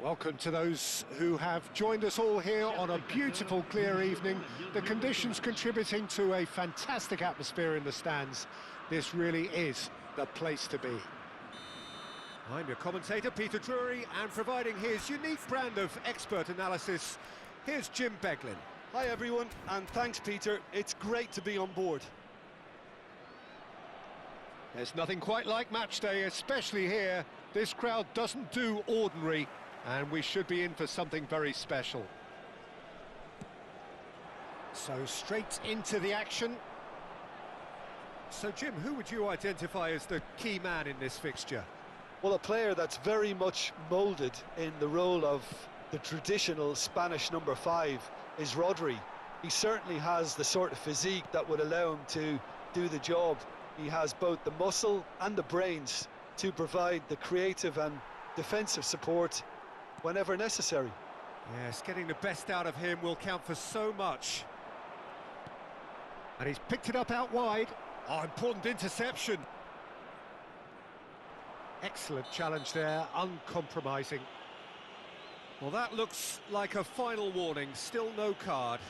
Welcome to those who have joined us all here on a beautiful, clear evening. The conditions contributing to a fantastic atmosphere in the stands. This really is the place to be. I'm your commentator, Peter Drury, and providing his unique brand of expert analysis, here's Jim Beglin. Hi everyone, and thanks Peter, it's great to be on board. There's nothing quite like match day, especially here. This crowd doesn't do ordinary, and we should be in for something very special. So straight into the action. So Jim, who would you identify as the key man in this fixture? Well, a player that's very much moulded in the role of the traditional Spanish number 5 is Rodri. He certainly has the sort of physique that would allow him to do the job. He has both the muscle and the brains to provide the creative and defensive support whenever necessary. Yes, getting the best out of him will count for so much. And he's picked it up out wide. Oh, important interception. Excellent challenge there, uncompromising. Well, that looks like a final warning, still no card.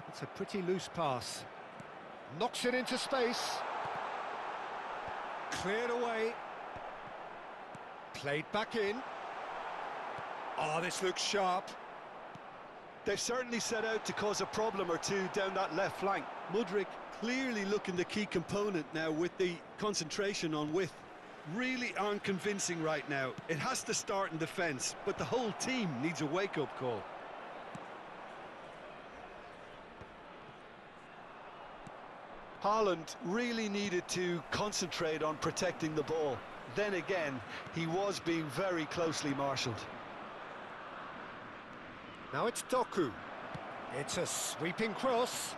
It's a pretty loose pass. Knocks it into space. Cleared away. Played back in. Oh, this looks sharp. They've certainly set out to cause a problem or two down that left flank. Mudryk clearly looking the key component now with the concentration on width. Really aren't convincing right now. It has to start in defence, but the whole team needs a wake-up call. Haaland really needed to concentrate on protecting the ball. Then again, he was being very closely marshalled. Now it's Doku. It's a sweeping cross.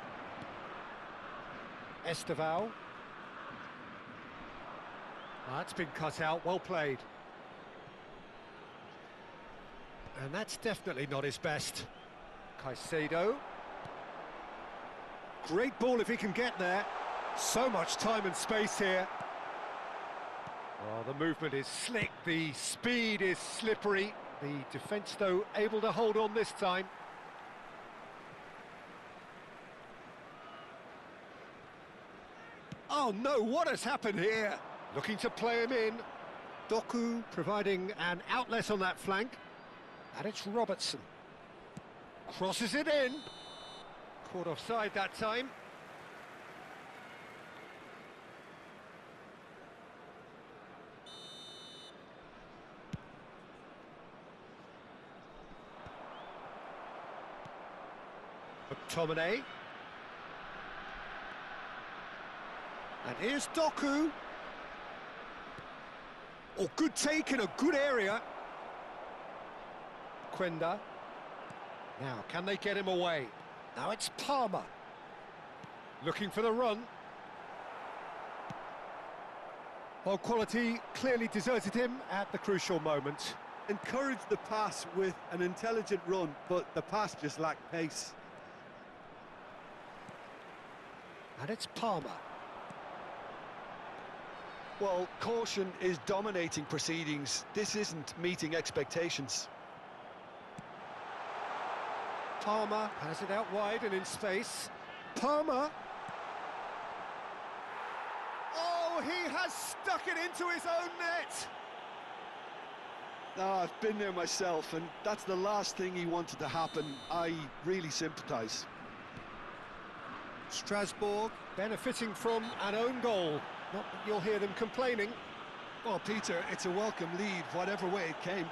Esteval. That's been cut out, well played. And that's definitely not his best. Caicedo. Great ball if he can get there. So much time and space here. Oh, the movement is slick, the speed is slippery. The defence, though, able to hold on this time. Oh no, what has happened here? Looking to play him in. Doku providing an outlet on that flank. And it's Robertson. Crosses it in. Caught offside that time. McTominay. And here's Doku. Oh, good take in a good area. Quenda. Now, can they get him away? Now it's Palmer. Looking for the run. Well, quality clearly deserted him at the crucial moment. Encouraged the pass with an intelligent run, but the pass just lacked pace. And it's Palmer. Well, caution is dominating proceedings. This isn't meeting expectations. Palmer has it out wide and in space. Palmer. Oh, he has stuck it into his own net. I've been there myself, and that's the last thing he wanted to happen. I really sympathise. Strasbourg benefiting from an own goal. Not that you'll hear them complaining. Well, Peter, it's a welcome lead, whatever way it came.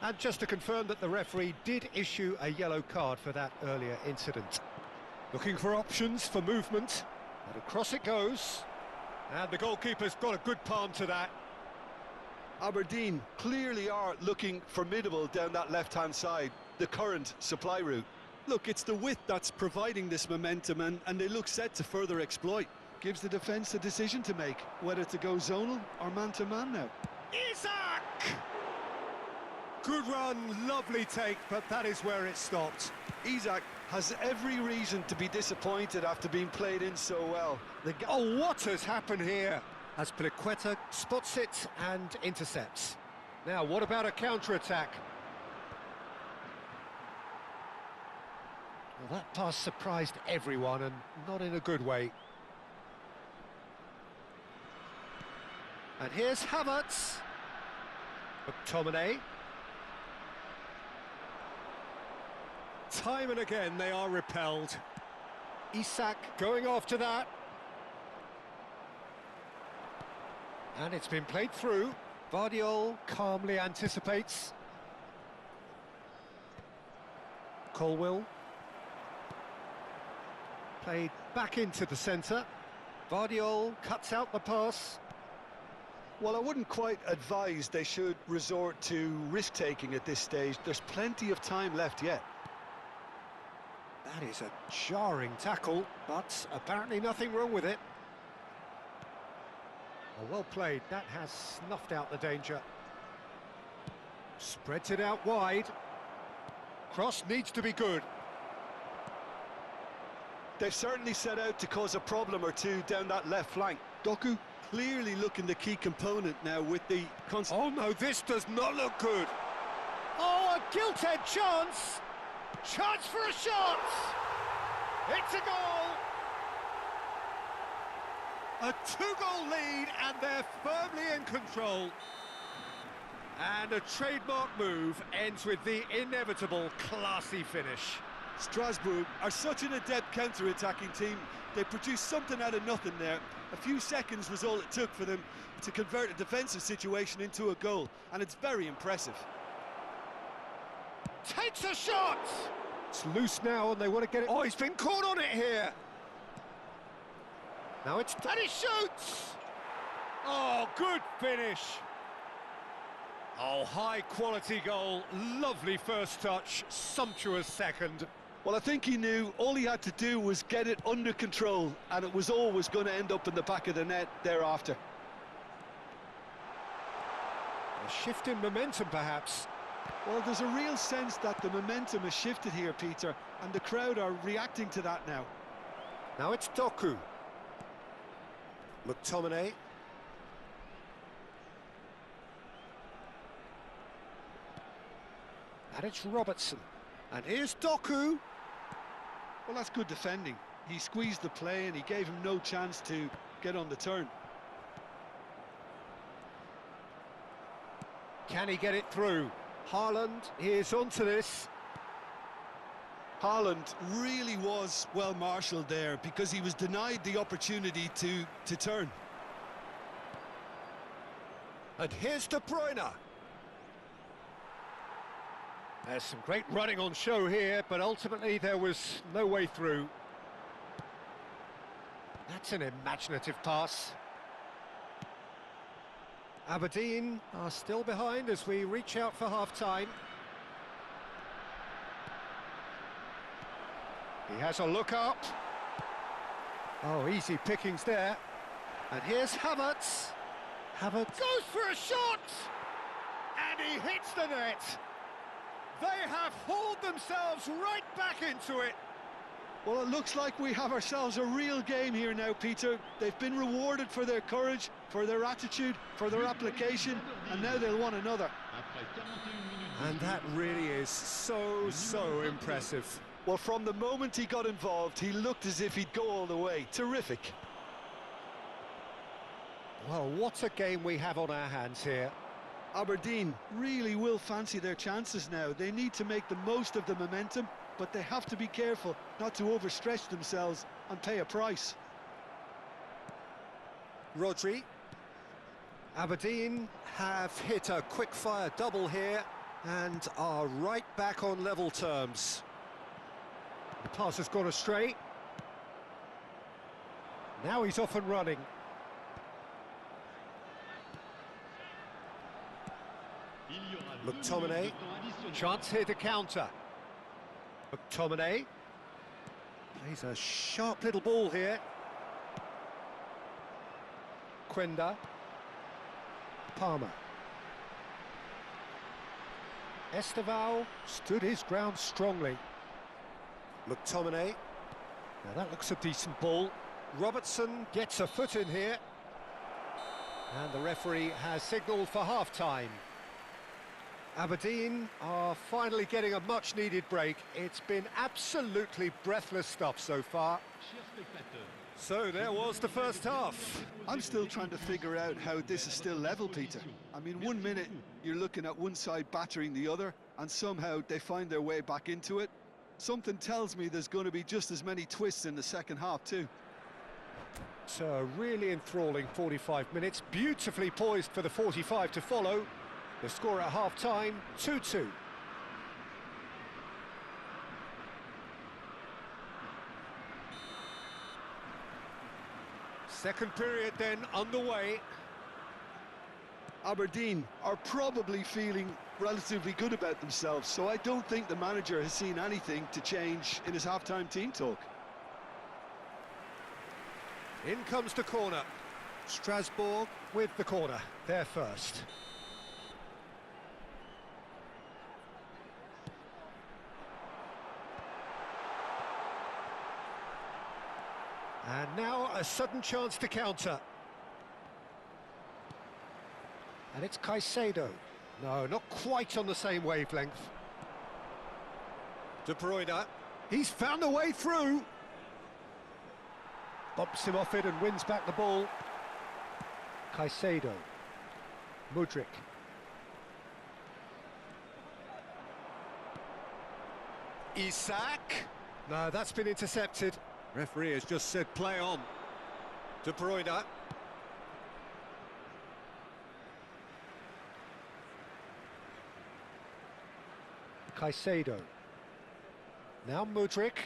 And just to confirm that the referee did issue a yellow card for that earlier incident. Looking for options for movement. And across it goes. And the goalkeeper's got a good palm to that. Aberdeen clearly are looking formidable down that left-hand side, the current supply route. Look, it's the width that's providing this momentum, and they look set to further exploit. Gives the defence a decision to make, whether to go zonal or man-to-man now. Isak! Good run, lovely take, but that is where it stopped. Isak has every reason to be disappointed after being played in so well. Oh, what has happened here? As Piliqueta spots it and intercepts. Now, what about a counter-attack? Well, that pass surprised everyone, and not in a good way. And here's Havertz. McTominay. Time and again they are repelled. Isak going after that. And it's been played through. Vardiol calmly anticipates. Colwill. Played back into the centre. Vardiol cuts out the pass. Well, I wouldn't quite advise they should resort to risk-taking at this stage. There's plenty of time left yet. That is a jarring tackle, but apparently nothing wrong with it. Well played, that has snuffed out the danger. Spreads it out wide. Cross needs to be good. They've certainly set out to cause a problem or two down that left flank. Doku clearly looking the key component now with the... Oh no, this does not look good. Oh, a gilt-edged chance. Chance for a shot. It's a goal. A two-goal lead and they're firmly in control. And a trademark move ends with the inevitable classy finish. Strasbourg are such an adept counter-attacking team. They produced something out of nothing there. A few seconds was all it took for them to convert a defensive situation into a goal, and it's very impressive. Takes a shot! It's loose now and they want to get it... Oh, he's been caught on it here! Now it's... And he shoots! Oh, good finish! Oh, high-quality goal, lovely first touch, sumptuous second. Well, I think he knew all he had to do was get it under control, and it was always going to end up in the back of the net thereafter. A shift in momentum, perhaps. Well, there's a real sense that the momentum has shifted here, Peter, and the crowd are reacting to that now. Now it's Doku. McTominay. And it's Robertson. And here's Doku. Well, that's good defending. He squeezed the play and he gave him no chance to get on the turn. Can he get it through? Haaland is onto this. Haaland really was well marshalled there because he was denied the opportunity to turn. And here's De Bruyne. There's some great running on show here, but ultimately there was no way through. That's an imaginative pass. Aberdeen are still behind as we reach out for half-time. He has a look up. Oh, easy pickings there. And here's Havertz. Havertz goes for a shot! And he hits the net. They have hauled themselves right back into it. Well, it looks like we have ourselves a real game here now, Peter. They've been rewarded for their courage, for their attitude, for their application, and now they'll want another. And that really is so impressive. Well, from the moment he got involved, he looked as if he'd go all the way. Terrific. Well, what a game we have on our hands here. Aberdeen really will fancy their chances now. They need to make the most of the momentum, but they have to be careful not to overstretch themselves and pay a price. Rodri. Aberdeen have hit a quick-fire double here and are right back on level terms. The pass has gone astray. Now he's off and running. McTominay. Chance here to counter. McTominay. Plays a sharp little ball here. Quenda. Palmer. Esteval stood his ground strongly. McTominay. Now that looks a decent ball. Robertson gets a foot in here. And the referee has signalled for half-time. Aberdeen are finally getting a much-needed break. It's been absolutely breathless stuff so far. So there was the first half. I'm still trying to figure out how this is still level, Peter. I mean, 1 minute you're looking at one side battering the other, and somehow they find their way back into it. Something tells me there's going to be just as many twists in the second half too. So a really enthralling 45 minutes, beautifully poised for the 45 to follow. The score at half-time, 2-2. Second period then underway. Aberdeen are probably feeling relatively good about themselves, so I don't think the manager has seen anything to change in his half-time team talk. In comes the corner. Strasbourg with the corner, there first. And now a sudden chance to counter. And it's Caicedo. No, not quite on the same wavelength. De Bruyne. He's found a way through. Bumps him off it and wins back the ball. Caicedo. Mudryk. Isak. No, that's been intercepted. Referee has just said play on. De Bruyne. Caicedo. Now Mudryk.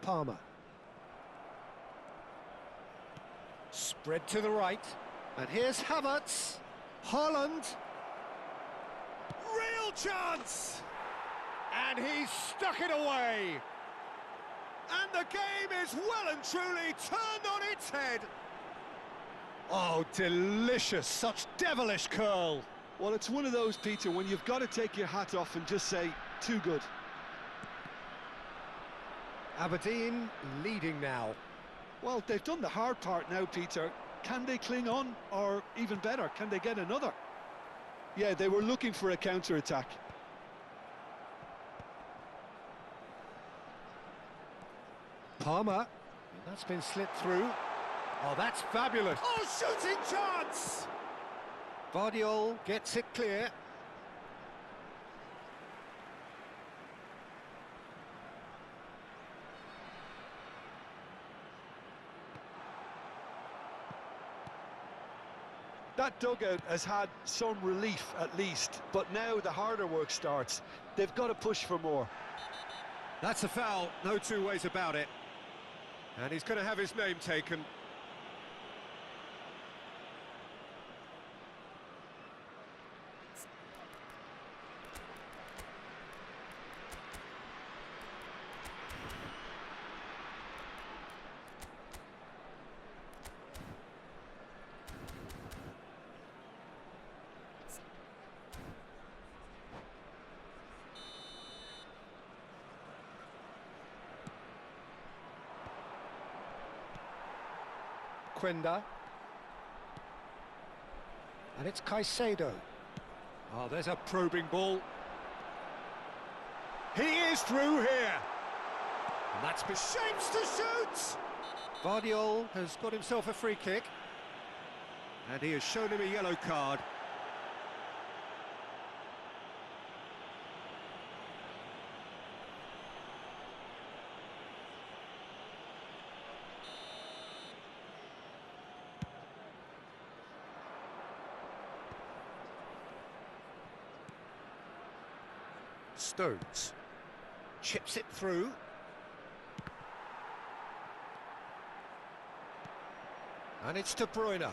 Palmer. Spread to the right. And here's Havertz. Haaland. Real chance! And he's stuck it away. And the game is well and truly turned on its head. Oh, delicious, such devilish curl. Well, it's one of those, Peter, when you've got to take your hat off and just say, too good. Aberdeen leading now. Well, they've done the hard part now, Peter. Can they cling on, or even better, can they get another? Yeah, they were looking for a counter-attack. Palmer, that's been slit through. Oh, that's fabulous. Oh, shooting chance! Vardiol gets it clear. That dugout has had some relief at least, but now the harder work starts. They've got to push for more. That's a foul, no two ways about it. And he's going to have his name taken. Quenda. And it's Caicedo. Oh, there's a probing ball. He is through here. And that's been shapes to shoot. Vardiol has got himself a free kick. And he has shown him a yellow card. Stones chips it through. And it's De Bruyne.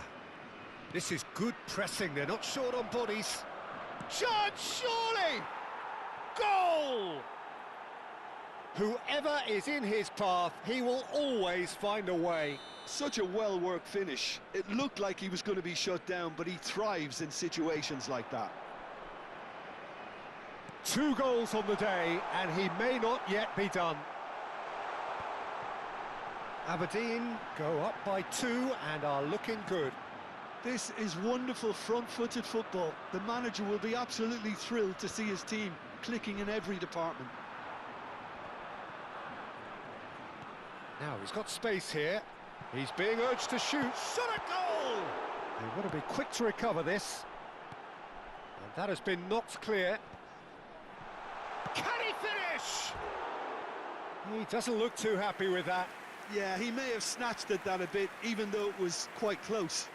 This is good pressing, they're not short on bodies. Chance, surely! Goal! Whoever is in his path, he will always find a way. Such a well-worked finish. It looked like he was going to be shut down, but he thrives in situations like that. 2 goals on the day, and he may not yet be done. Aberdeen go up by 2 and are looking good. This is wonderful front-footed football. The manager will be absolutely thrilled to see his team clicking in every department. Now he's got space here. He's being urged to shoot. Shot a goal! They've got to be quick to recover this. And that has been knocked clear. Can he finish? He doesn't look too happy with that. Yeah, he may have snatched at that a bit, even though it was quite close.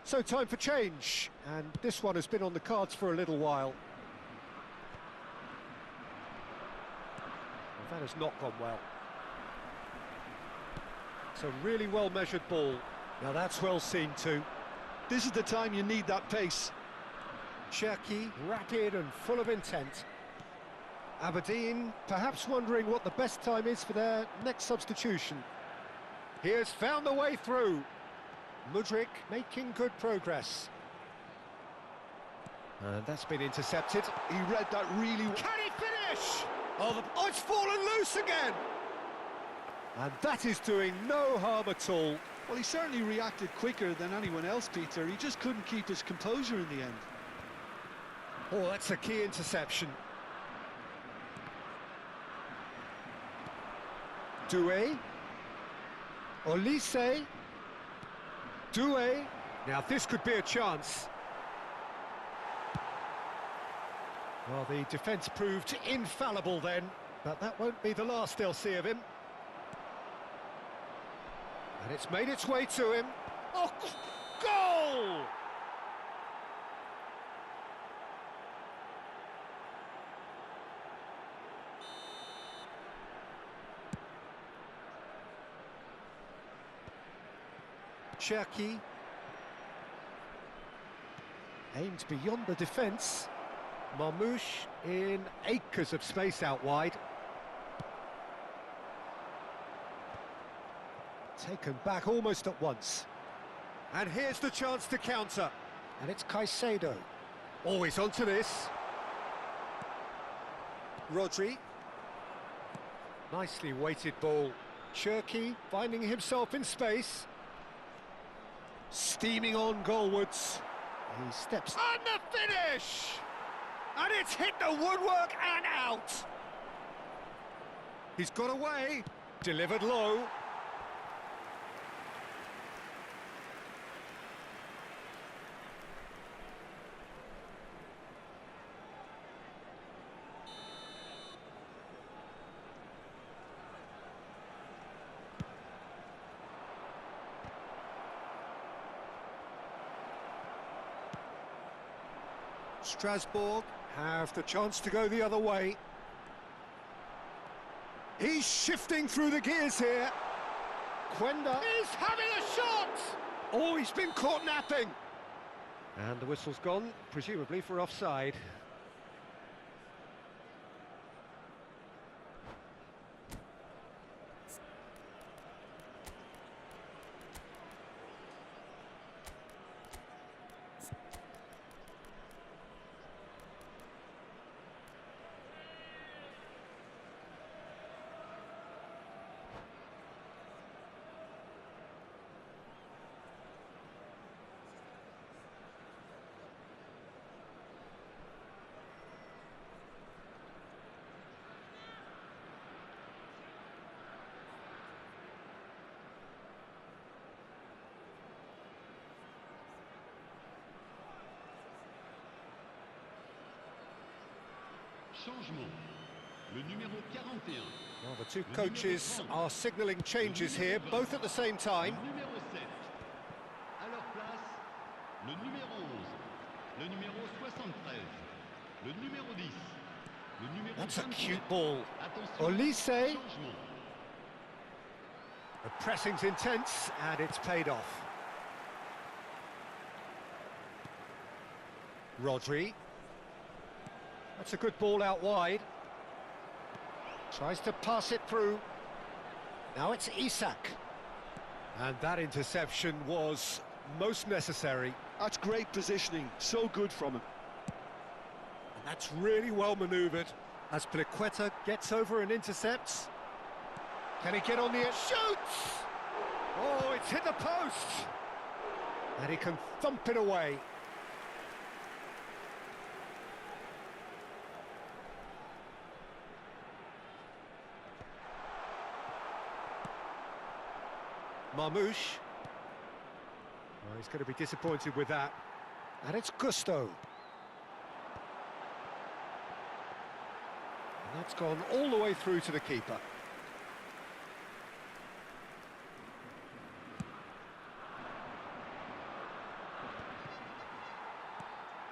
So time for change, and this one has been on the cards for a little while. Well, that has not gone well. It's a really well-measured ball. Now that's well seen too. This is the time you need that pace. Cherki, rapid and full of intent. Aberdeen perhaps wondering what the best time is for their next substitution. He has found the way through. Mudryk making good progress. And that's been intercepted. He read that really well. Can he finish? Oh, it's fallen loose again! And that is doing no harm at all. Well, he certainly reacted quicker than anyone else, Peter. He just couldn't keep his composure in the end. Oh, that's a key interception. Doué. Olise. Doué. Now this could be a chance. Well, the defence proved infallible then, but that won't be the last they'll see of him. And it's made its way to him. Oh, goal! Cherki aimed beyond the defence. Marmouche in acres of space out wide. Taken back almost at once. And here's the chance to counter. And it's Caicedo. Always onto this. Rodri. Nicely weighted ball. Cherki finding himself in space. Steaming on goalwards. He steps... And the finish! And it's hit the woodwork and out! He's got away. Delivered low. Strasbourg have the chance to go the other way. He's shifting through the gears here. Quenda is having a shot! Oh, he's been caught napping. And the whistle's gone, presumably for offside. Changement. Le numéro 41. Well, the two coaches are signalling changes here, both at the same time. Le numéro 7. À leur place, le numéro 11. Le numéro 73. Le numéro 10. Le numéro That's a 27. cute ball. Attention. Olise. Changement. The pressing's intense, and it's paid off. Rodri. That's a good ball out wide. Tries to pass it through. Now it's Isak. And that interception was most necessary. That's great positioning, so good from him. And that's really well manoeuvred. As Pliqueta gets over and intercepts. Can he get on the edge? Shoots! Oh, it's hit the post! And he can thump it away. Marmouche. Well, he's going to be disappointed with that. And it's Gusto. And that's gone all the way through to the keeper.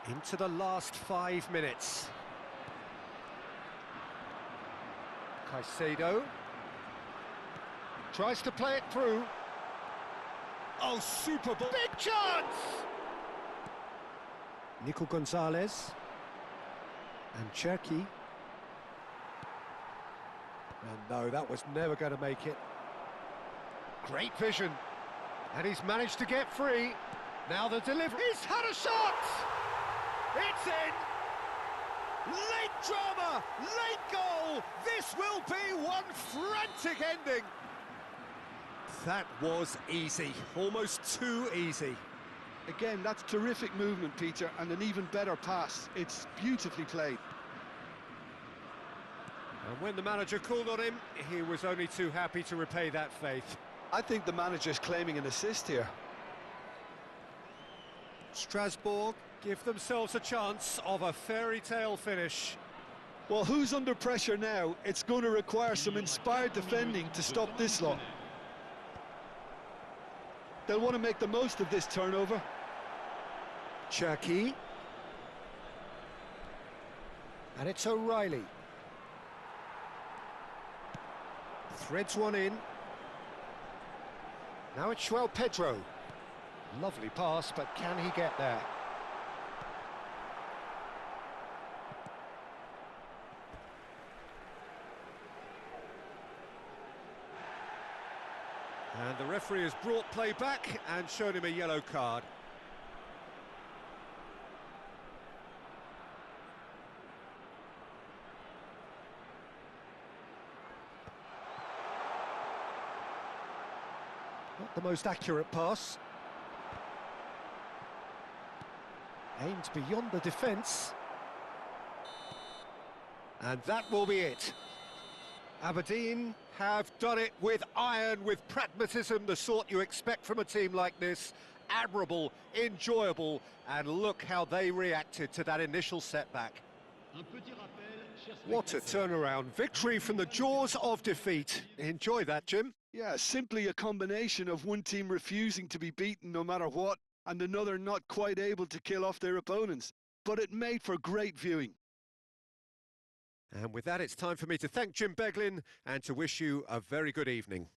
Into the last 5 minutes. Caicedo. Tries to play it through. Oh, super ball. Big chance! Nico Gonzalez. And Cherki. And no, that was never going to make it. Great vision. And he's managed to get free. Now the delivery. He's had a shot! It's in! Late drama! Late goal! This will be one frantic ending! That was easy, almost too easy. Again, that's terrific movement, Peter, and an even better pass. It's beautifully played. And when the manager called on him, he was only too happy to repay that faith. I think the manager's claiming an assist here. Strasbourg give themselves a chance of a fairy tale finish. Well, who's under pressure now? It's going to require some inspired defending to stop this lot. They'll want to make the most of this turnover. Cherki. And it's O'Reilly. Threads one in. Now it's João Pedro. Lovely pass, but can he get there? And the referee has brought play back and shown him a yellow card. Not the most accurate pass. Aimed beyond the defence. And that will be it. Aberdeen have done it with iron, with pragmatism, the sort you expect from a team like this. Admirable, enjoyable, and look how they reacted to that initial setback. What a turnaround. Victory from the jaws of defeat. Enjoy that, Jim. Yeah, simply a combination of one team refusing to be beaten no matter what, and another not quite able to kill off their opponents. But it made for great viewing. And with that, it's time for me to thank Jim Beglin and to wish you a very good evening.